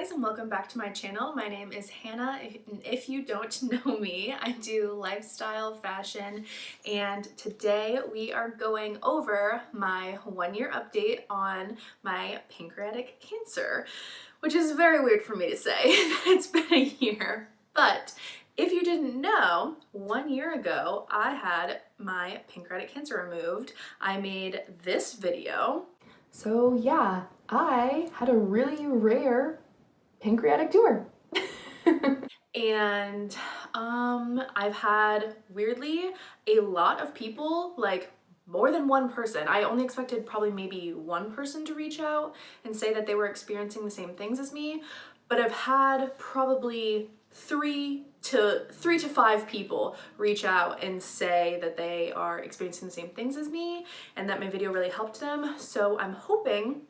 guys, and welcome back to my channel. My name is Hannah, and if you don't know me, I do lifestyle, fashion, and today we are going over my 1-year update on my pancreatic cancer, which is very weird for me to say. It's been a year, but if you didn't know, 1 year ago I had my pancreatic cancer removed. I made this video. So yeah, I had a really rare pancreatic tumor. And I've had, weirdly, a lot of people, like more than one person. I only expected probably maybe one person to reach out and say that they were experiencing the same things as me, but I've had probably three to five people reach out and say that they are experiencing the same things as me and that my video really helped them. So I'm hoping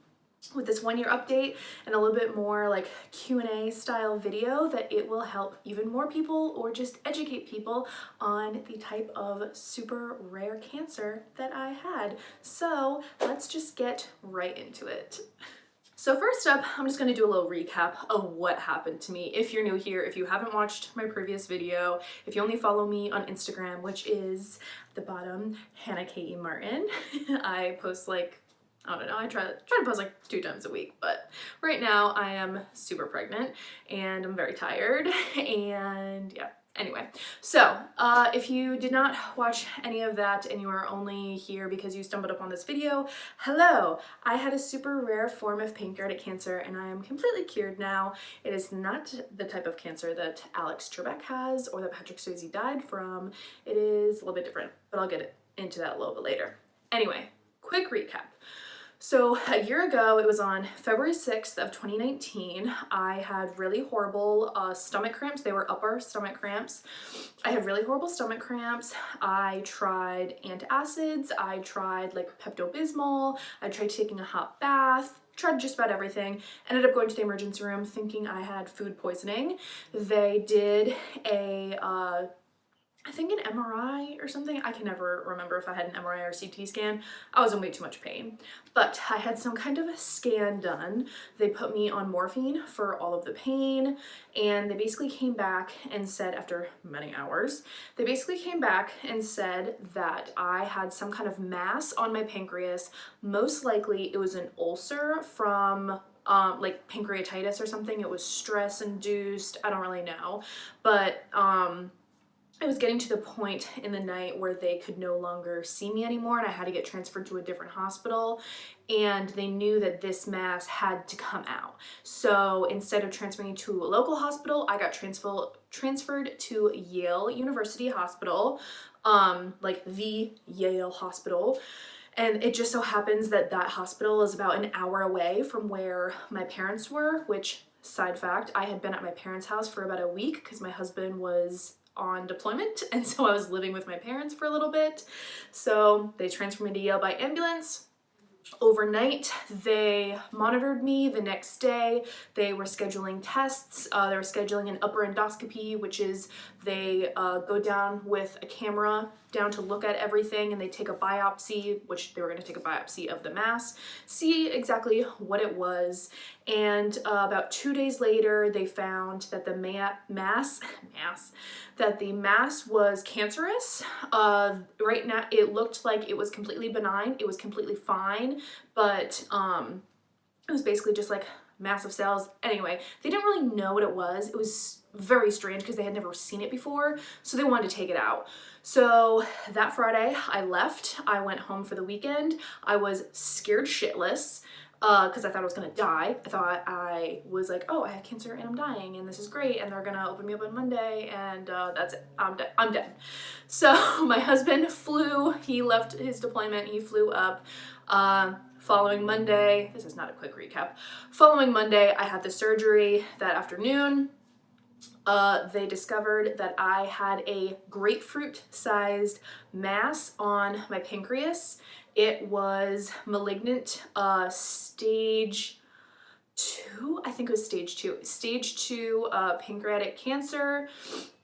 with this 1 year update and a little bit more like Q&A style video that it will help even more people or just educate people on the type of super rare cancer that I had. So let's just get right into it. So first up, I'm just gonna do a little recap of what happened to me. If you're new here, if you haven't watched my previous video, if you only follow me on Instagram, which is at the bottom, hannahkemartin. I post like, I don't know, I try to post like 2 times a week, but right now I am super pregnant and I'm very tired and yeah. Anyway, so if you did not watch any of that and you are only here because you stumbled upon this video, hello! I had a super rare form of pancreatic cancer and I am completely cured now. It is not the type of cancer that Alex Trebek has or that Patrick Swayze died from. It is a little bit different, but I'll get into that a little bit later. Anyway, quick recap. So a year ago, it was on February 6th of 2019, I had really horrible stomach cramps. They were upper stomach cramps. I had really horrible stomach cramps. I tried antacids. I tried like Pepto-Bismol. I tried taking a hot bath. Tried just about everything. Ended up going to the emergency room thinking I had food poisoning. They did a I think an MRI or something. I can never remember if I had an MRI or CT scan. I was in way too much pain. But I had some kind of a scan done. They put me on morphine for all of the pain, and they basically came back and said, after many hours, they basically came back and said that I had some kind of mass on my pancreas. Most likely it was an ulcer from like pancreatitis or something. It was stress induced. I don't really know. But it was getting to the point in the night where they could no longer see me anymore and I had to get transferred to a different hospital, and they knew that this mass had to come out. So instead of transferring to a local hospital, I got transferred to Yale University Hospital, like the Yale Hospital. And it just so happens that that hospital is about an hour away from where my parents were, which, side fact, I had been at my parents' house for about a week because my husband was on deployment, and so I was living with my parents for a little bit. So they transferred me to Yale by ambulance. Overnight, they monitored me. The next day, they were scheduling tests. They were scheduling an upper endoscopy, which is they go down with a camera down to look at everything, and they take a biopsy, which they were going to take a biopsy of the mass, see exactly what it was. And about 2 days later, they found that the mass was cancerous. Right now, it looked like it was completely benign. It was completely fine, but it was basically just like massive cells. Anyway, they didn't really know what it was. It was very strange because they had never seen it before, so they wanted to take it out. So that Friday, I left. I went home for the weekend. I was scared shitless because I thought I was gonna die. I thought I was like, oh, I have cancer and I'm dying and this is great and they're gonna open me up on Monday and that's it. I'm dead. So my husband flew. He left his deployment. He flew up. Following Monday, this is not a quick recap. Following Monday, I had the surgery that afternoon. They discovered that I had a grapefruit-sized mass on my pancreas. It was malignant stage 2, I think it was stage 2 pancreatic cancer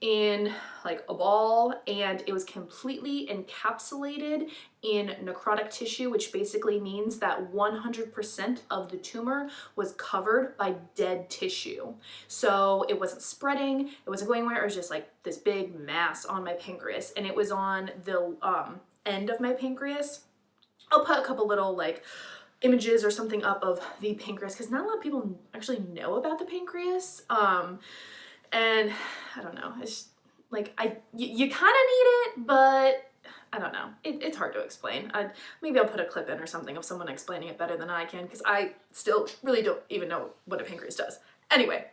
in like a ball, and it was completely encapsulated in necrotic tissue, which basically means that 100% of the tumor was covered by dead tissue. So it wasn't spreading, it wasn't going anywhere, it was just like this big mass on my pancreas, and it was on the end of my pancreas. I'll put a couple little like images or something up of the pancreas, because not a lot of people actually know about the pancreas. And I don't know, it's like you kind of need it, but I don't know, it's hard to explain. Maybe I'll put a clip in or something of someone explaining it better than I can, because I still really don't even know what a pancreas does. Anyway,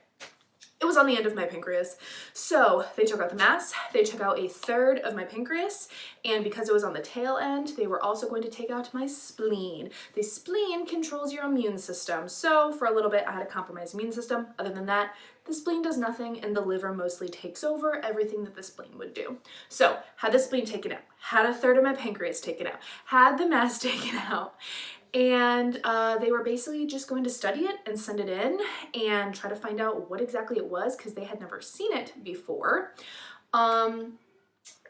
it was on the end of my pancreas. So they took out the mass, they took out a third of my pancreas, and because it was on the tail end, they were also going to take out my spleen. The spleen controls your immune system. So for a little bit, I had a compromised immune system. Other than that, the spleen does nothing, and the liver mostly takes over everything that the spleen would do. So had the spleen taken out, had a third of my pancreas taken out, had the mass taken out, and they were basically just going to study it and send it in and try to find out what exactly it was, because they had never seen it before.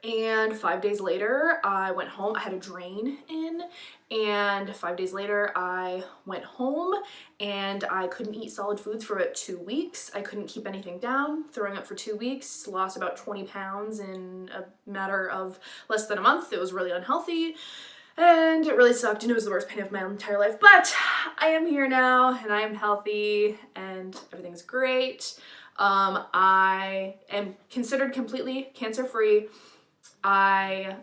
And 5 days later, I went home. I had a drain in, and 5 days later, I went home, and I couldn't eat solid foods for about 2 weeks. I couldn't keep anything down, throwing up for 2 weeks, lost about 20 pounds in a matter of less than a month. It was really unhealthy, and it really sucked, and it was the worst pain of my entire life. But I am here now, and I am healthy, and everything's great. I am considered completely cancer-free. I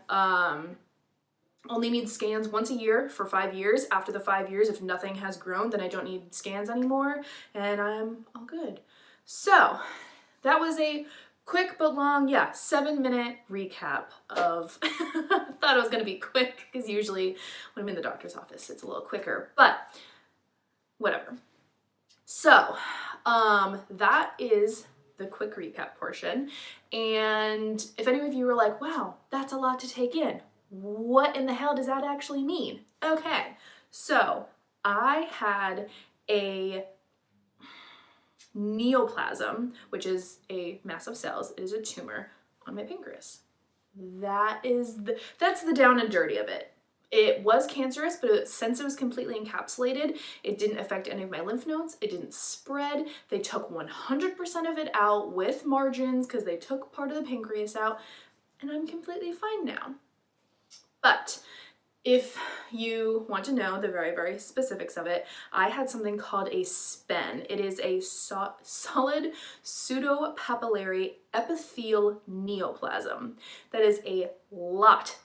only need scans once a year for 5 years. After the 5 years, if nothing has grown, then I don't need scans anymore, and I'm all good. So that was a quick but long, 7-minute recap of, I thought it was gonna be quick, because usually when I'm in the doctor's office, it's a little quicker, but whatever. So that is the quick recap portion. And if any of you were like, wow, that's a lot to take in, what in the hell does that actually mean? Okay, so I had a neoplasm, which is a mass of cells, it is a tumor on my pancreas. That's the down and dirty of it. It was cancerous, but since it was completely encapsulated, it didn't affect any of my lymph nodes. It didn't spread. They took 100% of it out with margins, because they took part of the pancreas out, and I'm completely fine now. But if you want to know the very, very specifics of it, I had something called a SPEN. It is a solid pseudopapillary epithelial neoplasm. That is a lot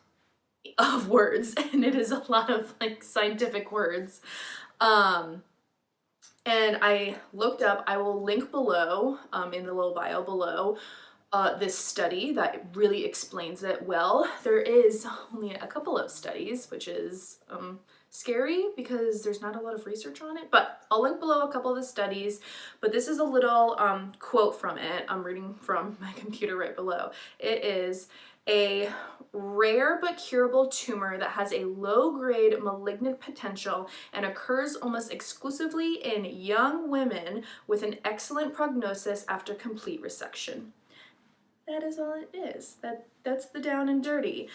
of words, and it is a lot of like scientific words. And I looked up, I will link below, in the little bio below, this study that really explains it well. There is only a couple of studies, which is scary because there's not a lot of research on it, but I'll link below a couple of the studies. But this is a little quote from it. I'm reading from my computer right below. It is a rare but curable tumor that has a low-grade malignant potential and occurs almost exclusively in young women with an excellent prognosis after complete resection. That is all it is. That's the down and dirty.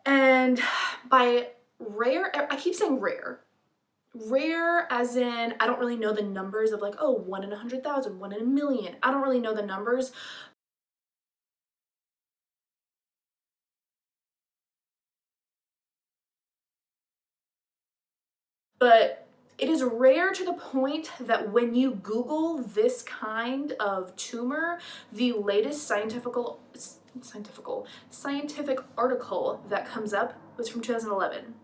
And by rare, I keep saying rare. Rare as in, I don't really know the numbers of like, oh, 1 in 100,000, 1 in a million. I don't really know the numbers. But it is rare to the point that when you Google this kind of tumor, the latest scientific article that comes up was from 2011.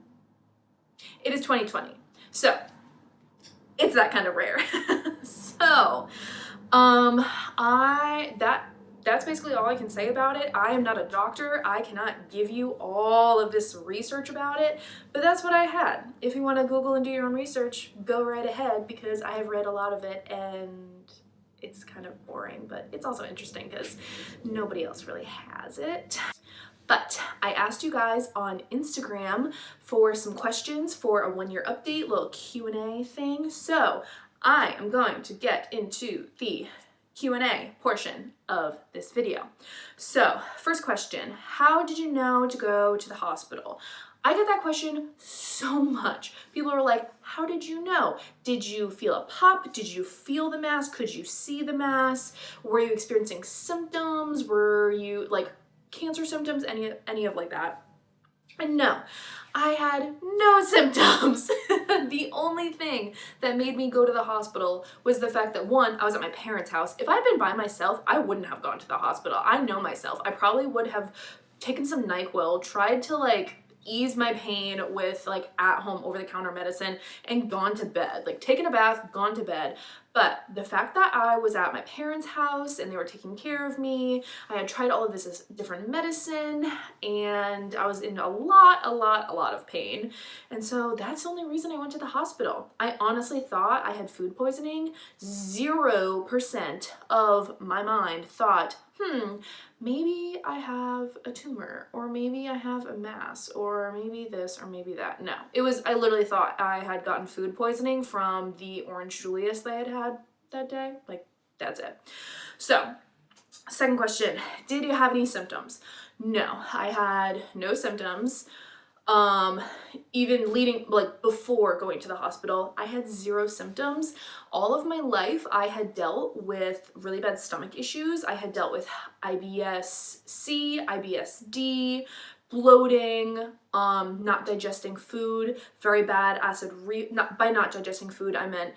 It is 2020. So it's that kind of rare. So that's basically all I can say about it. I am not a doctor. I cannot give you all of this research about it, but that's what I had. If you want to Google and do your own research, go right ahead, because I have read a lot of it and it's kind of boring, but it's also interesting because nobody else really has it. But I asked you guys on Instagram for some questions for a 1-year update, little Q&A thing. So I am going to get into the Q&A portion of this video. So, first question, how did you know to go to the hospital? I get that question so much. People are like, how did you know? Did you feel a pop? Did you feel the mass? Could you see the mass? Were you experiencing symptoms? Were you like cancer symptoms? Any of like that? And no, I had no symptoms. The only thing that made me go to the hospital was the fact that, one, I was at my parents' house. If I'd been by myself, I wouldn't have gone to the hospital. I know myself. I probably would have taken some NyQuil, tried to like ease my pain with like at-home over-the-counter medicine, and gone to bed. Like taken a bath, gone to bed. But the fact that I was at my parents' house and they were taking care of me, I had tried all of this different medicine, and I was in a lot of pain. And so that's the only reason I went to the hospital. I honestly thought I had food poisoning. 0% of my mind thought, maybe I have a tumor, or maybe I have a mass, or maybe this, or maybe that. No, I literally thought I had gotten food poisoning from the orange Julius that I had that day. Like, that's it. So, second question, did you have any symptoms? No, I had no symptoms. Even leading, like before going to the hospital, I had 0 symptoms. All of my life, I had dealt with really bad stomach issues. I had dealt with IBS-C, IBS-D, bloating, not digesting food, very bad acid by not digesting food, I meant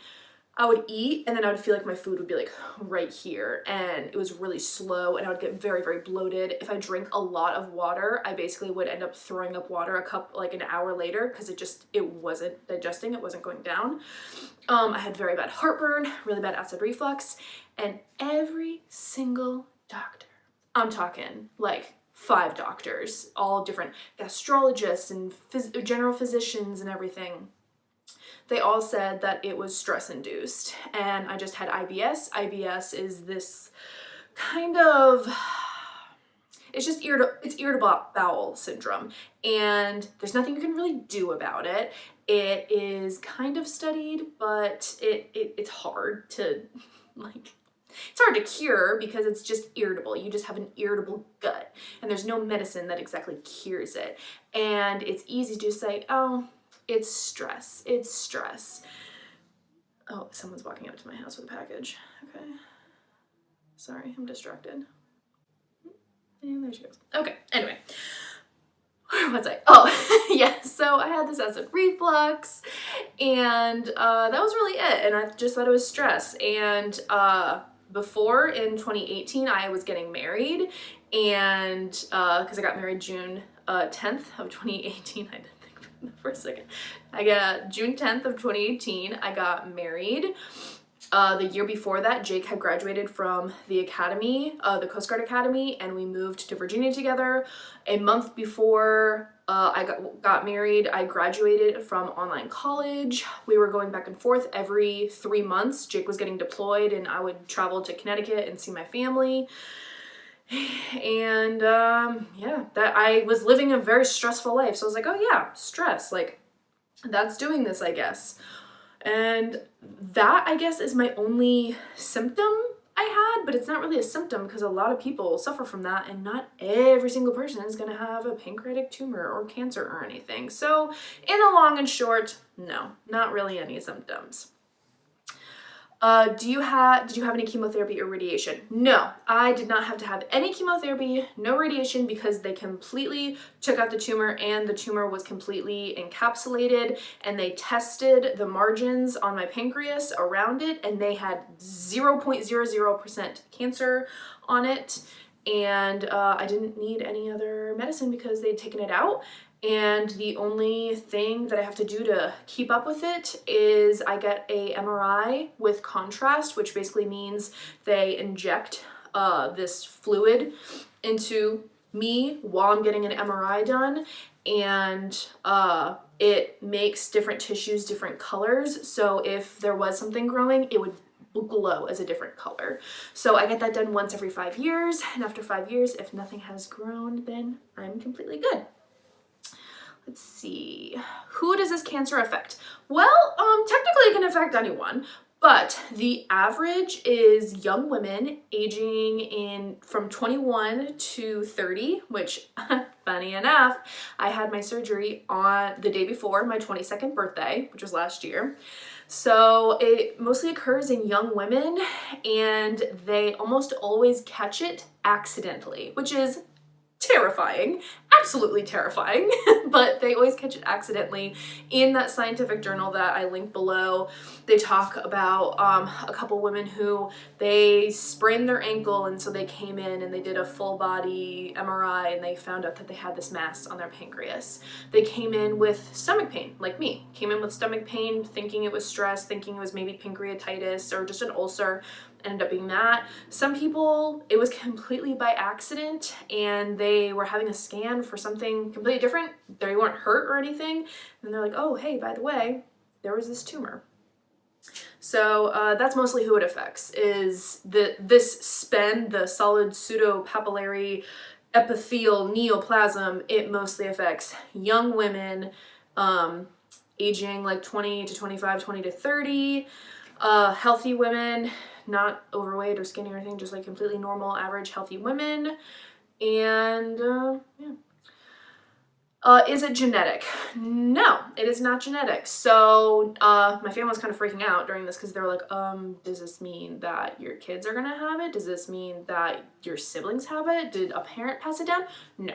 I would eat and then I would feel like my food would be like right here, and it was really slow, and I would get very bloated. If I drink a lot of water, I basically would end up throwing up water like an hour later because it wasn't digesting, it wasn't going down. I had very bad heartburn, really bad acid reflux, and every single doctor, I'm talking like 5 doctors, all different gastrologists and general physicians and everything, they all said that it was stress-induced, and I just had IBS. IBS is this kind of, it's irritable bowel syndrome, and there's nothing you can really do about it. It is kind of studied, but it's hard to, like, it's hard to cure because it's just irritable. You just have an irritable gut, and there's no medicine that exactly cures it. And it's easy to say, oh, it's stress. Oh, someone's walking up to my house with a package. Okay. Sorry, I'm distracted. And there she goes. Okay, anyway. Where was I? Oh, yeah, so I had this acid reflux, and that was really it. And I just thought it was stress. And before, in 2018, I was getting married, and because I got married June 10th of 2018, I did for a second. I got June 10th of 2018, I got married. The year before that, Jake had graduated from the academy, the Coast Guard Academy, and we moved to Virginia together. A month before I got married, I graduated from online college. We were going back and forth every 3 months. Jake was getting deployed, and I would travel to Connecticut and see my family. And yeah, that I was living a very stressful life. So I was like, oh yeah, stress, like that's doing this, I guess. And that, I guess, is my only symptom I had, but it's not really a symptom because a lot of people suffer from that, and not every single person is going to have a pancreatic tumor or cancer or anything. So in the long and short, no, not really any symptoms. Did you have any chemotherapy or radiation? No, I did not have to have any chemotherapy, no radiation, because they completely took out the tumor, and the tumor was completely encapsulated, and they tested the margins on my pancreas around it, and they had 0.00% cancer on it, and I didn't need any other medicine because they'd taken it out. And the only thing that I have to do to keep up with it is I get a MRI with contrast, which basically means they inject this fluid into me while I'm getting an MRI done, and it makes different tissues different colors. So if there was something growing, it would glow as a different color. So I get that done once every 5 years, and after 5 years, if nothing has grown, then I'm completely good. Let's see, who does this cancer affect? Well, technically it can affect anyone, But the average is young women aging from 21 to 30, which funny enough, I had my surgery on the day before my 22nd birthday, which was last year. So it mostly occurs in young women, and they almost always catch it accidentally, which is terrifying, absolutely terrifying, but they always catch it accidentally. In that scientific journal that I linked below, they talk about a couple women who they sprained their ankle, and so they came in and they did a full body MRI and they found out that they had this mass on their pancreas. They came in with stomach pain, like me, came in with stomach pain, thinking it was stress, thinking it was maybe pancreatitis or just an ulcer. Ended up being that. Some people, it was completely by accident and they were having a scan for something completely different. They weren't hurt or anything. And they're like, oh, hey, by the way, there was this tumor. So that's mostly who it affects, is this SPEN, the solid pseudopapillary epithelial neoplasm. It mostly affects young women, aging like 20 to 25, 20 to 30, healthy women, not overweight or skinny or anything, just like completely normal, average, healthy women. And is it genetic? No, it is not genetic. So my family was kind of freaking out during this because they were like, does this mean that your kids are gonna have it? Does this mean that your siblings have it? Did a parent pass it down? No,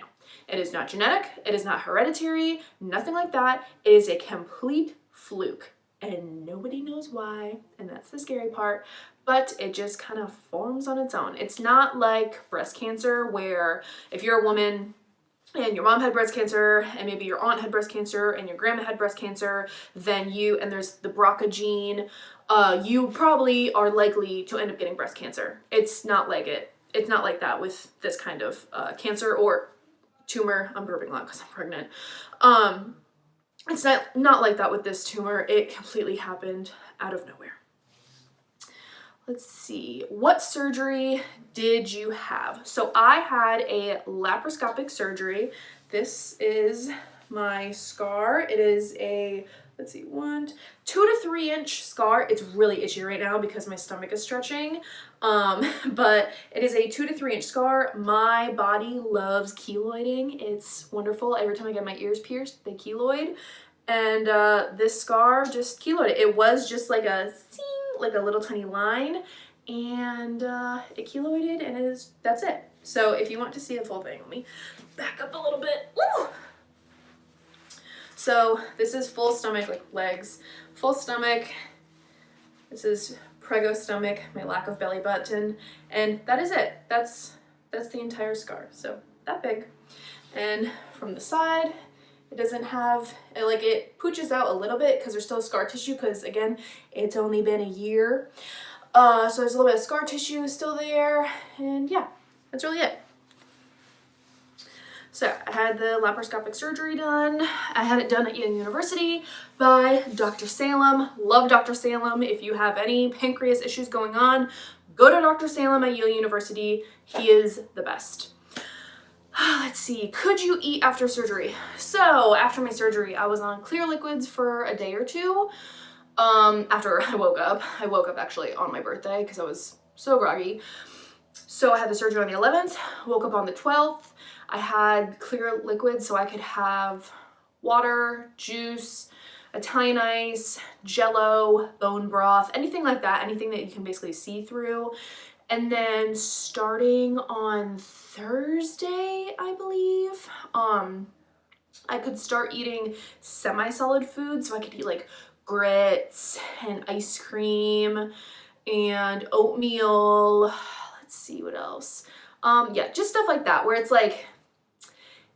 it is not genetic. It is not hereditary, nothing like that. It is a complete fluke. And nobody knows why, and that's the scary part, but it just kind of forms on its own. It's not like breast cancer, where if you're a woman and your mom had breast cancer and maybe your aunt had breast cancer and your grandma had breast cancer, then and there's the BRCA gene, you probably are likely to end up getting breast cancer. It's not like that with this kind of cancer or tumor. I'm burping a lot because I'm pregnant. It's not like that with this tumor. It completely happened out of nowhere. Let's see, what surgery did you have? So I had a laparoscopic surgery. This is my scar. It is a, let's see, 2 to 3 inch scar. It's really itchy right now because my stomach is stretching. But it is a 2 to 3 inch scar. My body loves keloiding. It's wonderful. Every time I get my ears pierced, they keloid. And this scar just keloided. It was just like a zing, like a little tiny line, and it keloided, and that's it. So if you want to see the full thing, let me back up a little bit. Woo! So this is full stomach, like legs, full stomach. This is prego stomach, my lack of belly button, and that is it. That's the entire scar. So that big. And from the side, it doesn't have, it pooches out a little bit because there's still scar tissue, because again, it's only been a year. So there's a little bit of scar tissue still there, and yeah, that's really it. So I had the laparoscopic surgery done. I had it done at Yale University by Dr. Salem. Love Dr. Salem. If you have any pancreas issues going on, go to Dr. Salem at Yale University. He is the best. Let's see, could you eat after surgery? So after my surgery, I was on clear liquids for a day or two. After I woke up actually on my birthday because I was so groggy. So I had the surgery on the 11th, woke up on the 12th. I had clear liquids so I could have water, juice, Italian ice, Jello, bone broth, anything like that, anything that you can basically see through. And then starting on Thursday, I believe, I could start eating semi-solid food. So I could eat like grits and ice cream and oatmeal. Let's see what else. Yeah, just stuff like that, where it's like,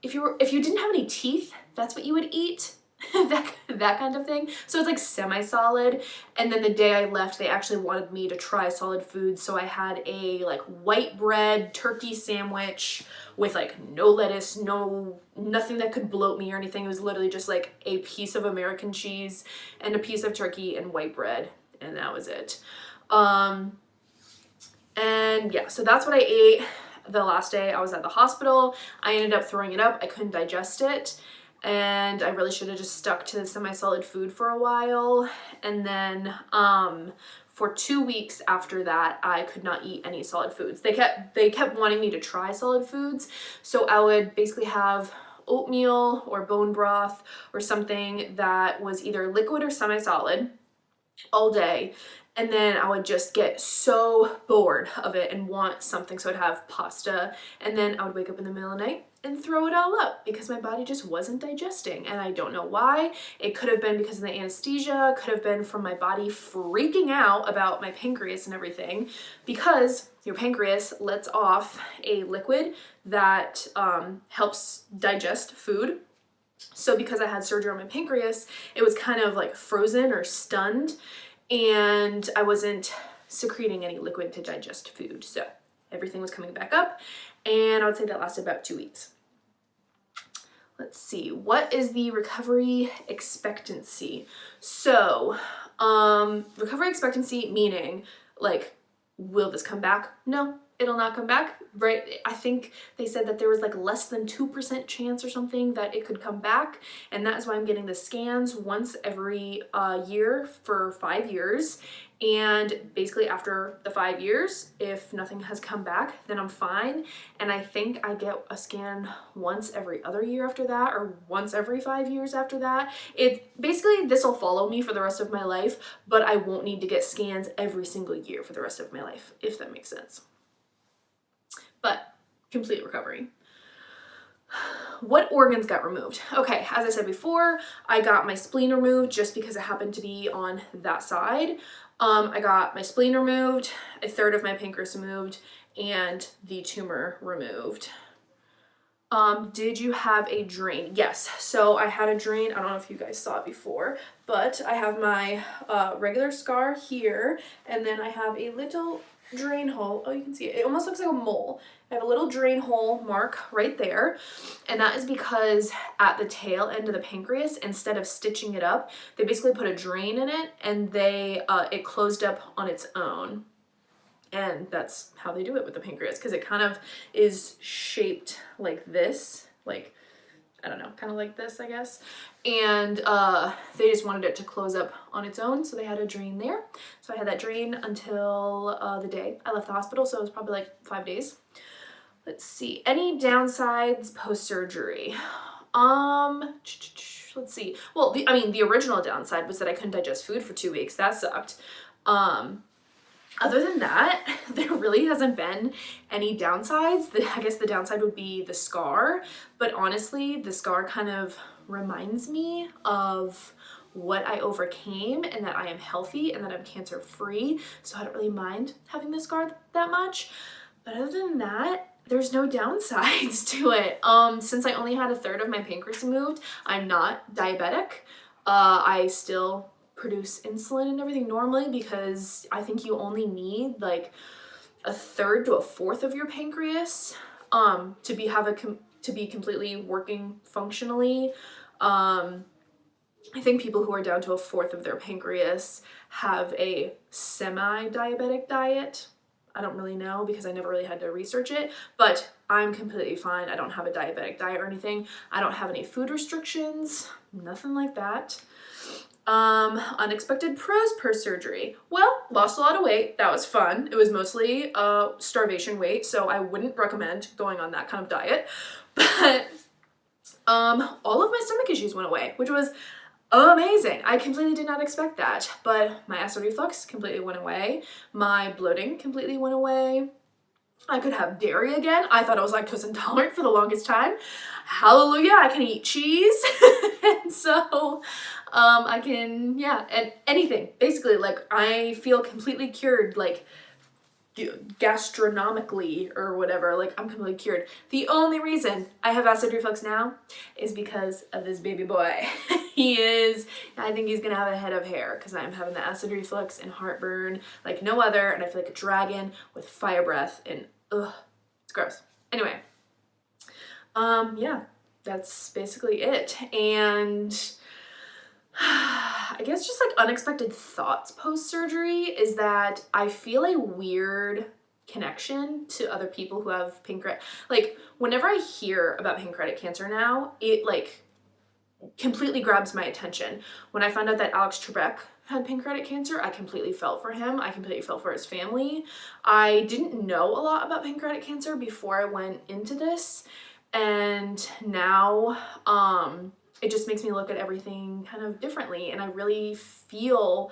if you didn't have any teeth, that's what you would eat. that kind of thing. So it's like semi-solid. And then the day I left, they actually wanted me to try solid foods. So I had a like white bread turkey sandwich with like no lettuce, nothing that could bloat me or anything. It was literally just like a piece of American cheese and a piece of turkey and white bread. And that was it. And yeah, so that's what I ate the last day I was at the hospital. I ended up throwing it up. I couldn't digest it. And I really should have just stuck to the semi-solid food for a while. And then for 2 weeks after that, I could not eat any solid foods. They kept wanting me to try solid foods, so I would basically have oatmeal or bone broth or something that was either liquid or semi-solid all day, and then I would just get so bored of it and want something, so I'd have pasta, and then I would wake up in the middle of the night and throw it all up because my body just wasn't digesting, and I don't know why. It could have been because of the anesthesia, could have been from my body freaking out about my pancreas and everything, because your pancreas lets off a liquid that helps digest food. So because I had surgery on my pancreas, it was kind of like frozen or stunned, and I wasn't secreting any liquid to digest food. So everything was coming back up, and I would say that lasted about 2 weeks. Let's see, what is the recovery expectancy? So, recovery expectancy meaning, like, will this come back? No, it'll not come back, right? I think they said that there was like less than 2% chance or something that it could come back, and that is why I'm getting the scans once every year for 5 years. And basically after the 5 years, if nothing has come back, then I'm fine. And I think I get a scan once every other year after that, or once every 5 years after that. Basically, this will follow me for the rest of my life, but I won't need to get scans every single year for the rest of my life, if that makes sense. But complete recovery. What organs got removed? Okay, as I said before, I got my spleen removed just because it happened to be on that side. I got my spleen removed, a third of my pancreas removed, and the tumor removed. Did you have a drain? Yes, so I had a drain. I don't know if you guys saw it before, but I have my regular scar here, and then I have a little drain hole. Oh, you can see it. It almost looks like a mole. I have a little drain hole mark right there, and that is because at the tail end of the pancreas, instead of stitching it up, they basically put a drain in it, and it closed up on its own. And that's how they do it with the pancreas, because it kind of is shaped like this, like, I don't know, kind of like this, I guess. And they just wanted it to close up on its own, so they had a drain there. So I had that drain until the day I left the hospital, so it was probably like 5 days. Let's see, any downsides post-surgery? Let's see. Well, the original downside was that I couldn't digest food for 2 weeks. That sucked. Other than that, there really hasn't been any downsides. I guess the downside would be the scar, but honestly, the scar kind of reminds me of what I overcame, and that I am healthy and that I'm cancer-free, so I don't really mind having the scar that much. But other than that, there's no downsides to it. Since I only had a third of my pancreas removed, I'm not diabetic. I still produce insulin and everything normally, because I think you only need like a third to a fourth of your pancreas to be completely working functionally. I think people who are down to a fourth of their pancreas have a semi-diabetic diet. I don't really know because I never really had to research it, but I'm completely fine. I don't have a diabetic diet or anything. I don't have any food restrictions, nothing like that. Unexpected pros post-surgery. Well, lost a lot of weight. That was fun. It was mostly starvation weight, so I wouldn't recommend going on that kind of diet. But all of my stomach issues went away, which was amazing. I completely did not expect that, but my acid reflux completely went away. My bloating completely went away. I could have dairy again. I thought I was lactose intolerant for the longest time. Hallelujah, I can eat cheese. And so I can, and anything. Basically, like, I feel completely cured, like, gastronomically or whatever. Like, I'm completely cured. The only reason I have acid reflux now is because of this baby boy. I think he's gonna have a head of hair because I'm having the acid reflux and heartburn like no other, and I feel like a dragon with fire breath, and it's gross. Anyway, that's basically it. And I guess just like unexpected thoughts post-surgery is that I feel a weird connection to other people who have pancreatic. Like, whenever I hear about pancreatic cancer now, it like completely grabs my attention. When I found out that Alex Trebek had pancreatic cancer, I completely felt for him. I completely felt for his family. I didn't know a lot about pancreatic cancer before I went into this, and now it just makes me look at everything kind of differently, and I really feel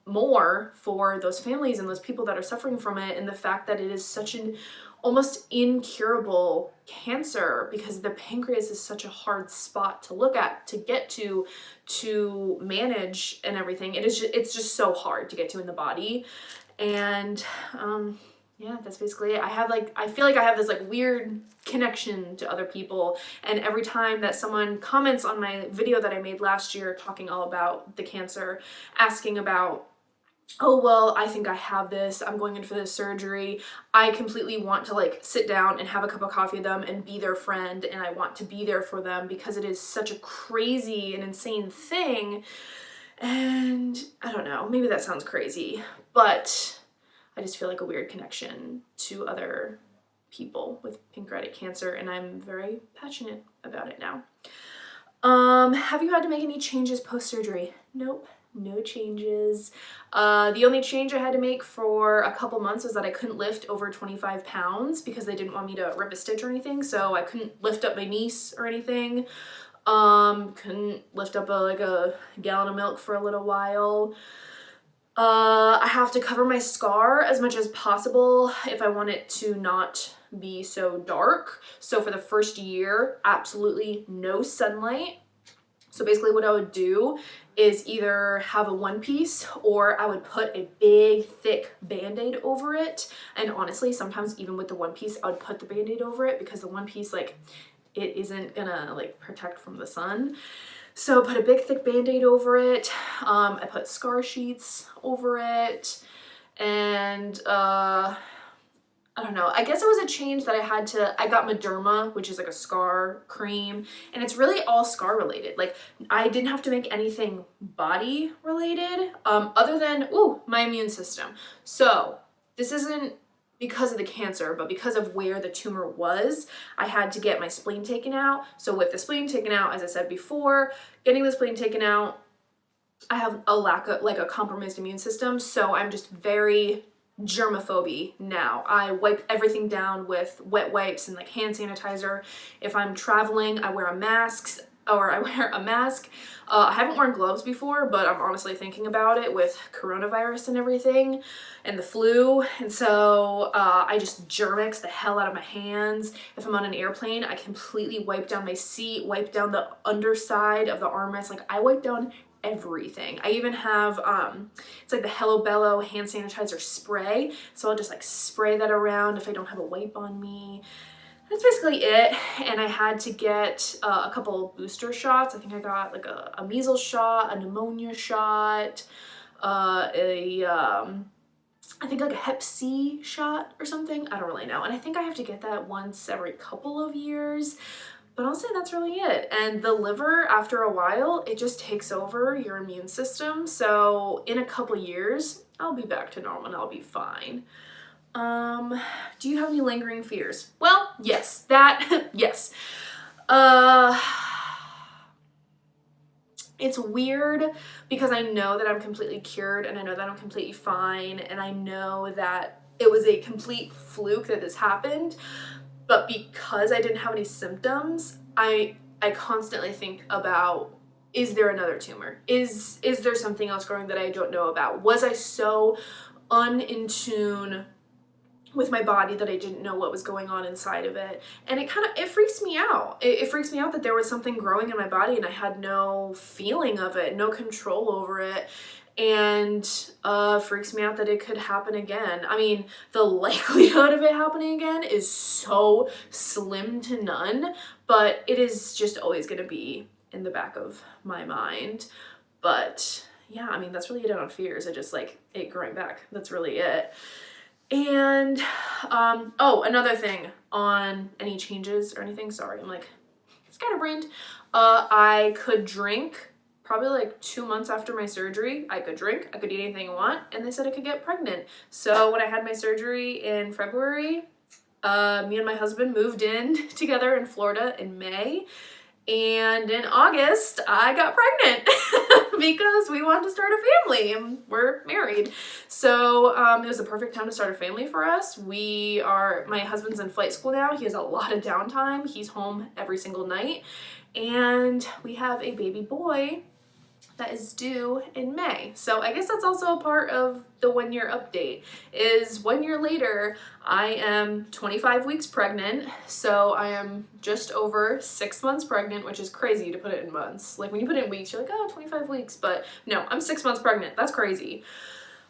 more for those families and those people that are suffering from it, and the fact that it is such an almost incurable cancer, because the pancreas is such a hard spot to look at, to get to manage and everything. It's just so hard to get to in the body. And yeah, that's basically it. I feel like I have this like weird connection to other people, and every time that someone comments on my video that I made last year talking all about the cancer, asking about, oh, well, I think I have this, I'm going in for this surgery, I completely want to like sit down and have a cup of coffee with them and be their friend, and I want to be there for them because it is such a crazy and insane thing. And I don't know, maybe that sounds crazy, but I just feel like a weird connection to other people with pancreatic cancer, and I'm very passionate about it now. Have you had to make any changes post-surgery? Nope. No changes. The only change I had to make for a couple months was that I couldn't lift over 25 pounds because they didn't want me to rip a stitch or anything, so I couldn't lift up my niece or anything. Couldn't lift up a gallon of milk for a little while. I have to cover my scar as much as possible if I want it to not be so dark. So for the first year, absolutely no sunlight. So basically what I would do is either have a one piece, or I would put a big thick band-aid over it. And honestly, sometimes even with the one piece, I would put the band-aid over it because the one piece, like, it isn't gonna like protect from the sun. So put a big thick band-aid over it. I put scar sheets over it, and I don't know, I guess it was a change that I got Mederma, which is like a scar cream, and it's really all scar related. Like, I didn't have to make anything body related, other than, my immune system. So this isn't because of the cancer, but because of where the tumor was, I had to get my spleen taken out. So with the spleen taken out, as I said before, getting the spleen taken out, I have a lack of, like, a compromised immune system, so I'm just very germaphobe now. I wipe everything down with wet wipes and like hand sanitizer. If I'm traveling, I wear a mask. I haven't worn gloves before, but I'm honestly thinking about it with coronavirus and everything and the flu. And so I just Germ-X the hell out of my hands. If I'm on an airplane, I completely wipe down my seat, wipe down the underside of the armrest. Like, I wipe down everything. I even have, it's like the Hello Bello hand sanitizer spray. So I'll just like spray that around if I don't have a wipe on me. That's basically it. And I had to get a couple booster shots. I think I got like a measles shot, a pneumonia shot, I think like a Hep C shot or something. I don't really know. And I think I have to get that once every couple of years. But I'll say that's really it. And the liver, after a while, it just takes over your immune system. So in a couple years, I'll be back to normal and I'll be fine. Do you have any lingering fears? Well, yes, yes. It's weird because I know that I'm completely cured, and I know that I'm completely fine, and I know that it was a complete fluke that this happened. But because I didn't have any symptoms, I constantly think about, is there another tumor? Is there something else growing that I don't know about? Was I so in tune with my body that I didn't know what was going on inside of it? And it freaks me out. It freaks me out that there was something growing in my body and I had no feeling of it, no control over it. And freaks me out that it could happen again. I mean, the likelihood of it happening again is so slim to none, but it is just always going to be in the back of my mind. But yeah, I mean, that's really it on fears. I just like it growing back. That's really it. And another thing on any changes or anything. Sorry, I'm like scatterbrained. I could drink. Probably like 2 months after my surgery, I could drink, I could eat anything I want, and they said I could get pregnant. So when I had my surgery in February, me and my husband moved in together in Florida in May, and in August, I got pregnant. because we wanted to start a family and we're married. So it was the perfect time to start a family for us. My husband's in flight school now. He has a lot of downtime. He's home every single night. And we have a baby boy that is due in May. So I guess that's also a part of the 1 year update, is 1 year later, I am 25 weeks pregnant. So I am just over 6 months pregnant, which is crazy to put it in months. Like when you put it in weeks, you're like, oh, 25 weeks, but no, I'm 6 months pregnant. That's crazy.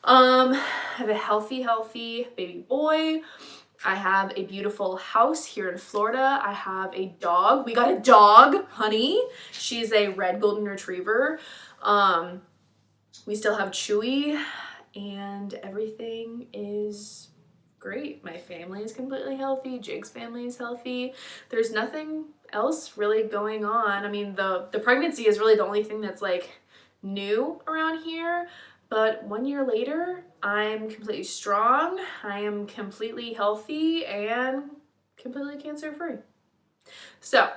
I have a healthy baby boy. I have a beautiful house here in Florida. I have a dog. We got a dog, Honey. She's a red golden retriever. We still have Chewy, and everything is great. My family is completely healthy. Jake's family is healthy. There's nothing else really going on. I mean, the pregnancy is really the only thing that's like new around here. But 1 year later, I'm completely strong, I am completely healthy, and completely cancer-free. So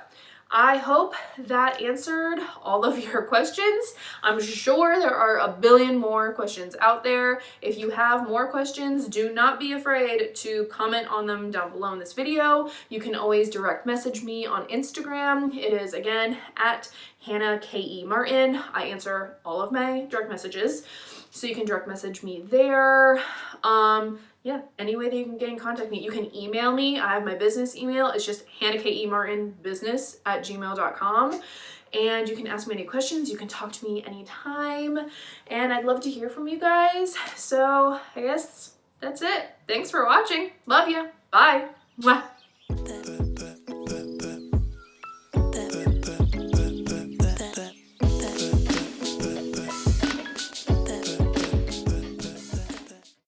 I hope that answered all of your questions. I'm sure there are a billion more questions out there. If you have more questions, do not be afraid to comment on them down below in this video. You can always direct message me on Instagram. It is, again, at hannahkemartin. I answer all of my direct messages, so you can direct message me there. Yeah, any way that you can get in contact with me. You can email me. I have my business email. It's just hannahkemartinbusiness@gmail.com. And you can ask me any questions. You can talk to me anytime. And I'd love to hear from you guys. So I guess that's it. Thanks for watching. Love you. Bye. Mwah.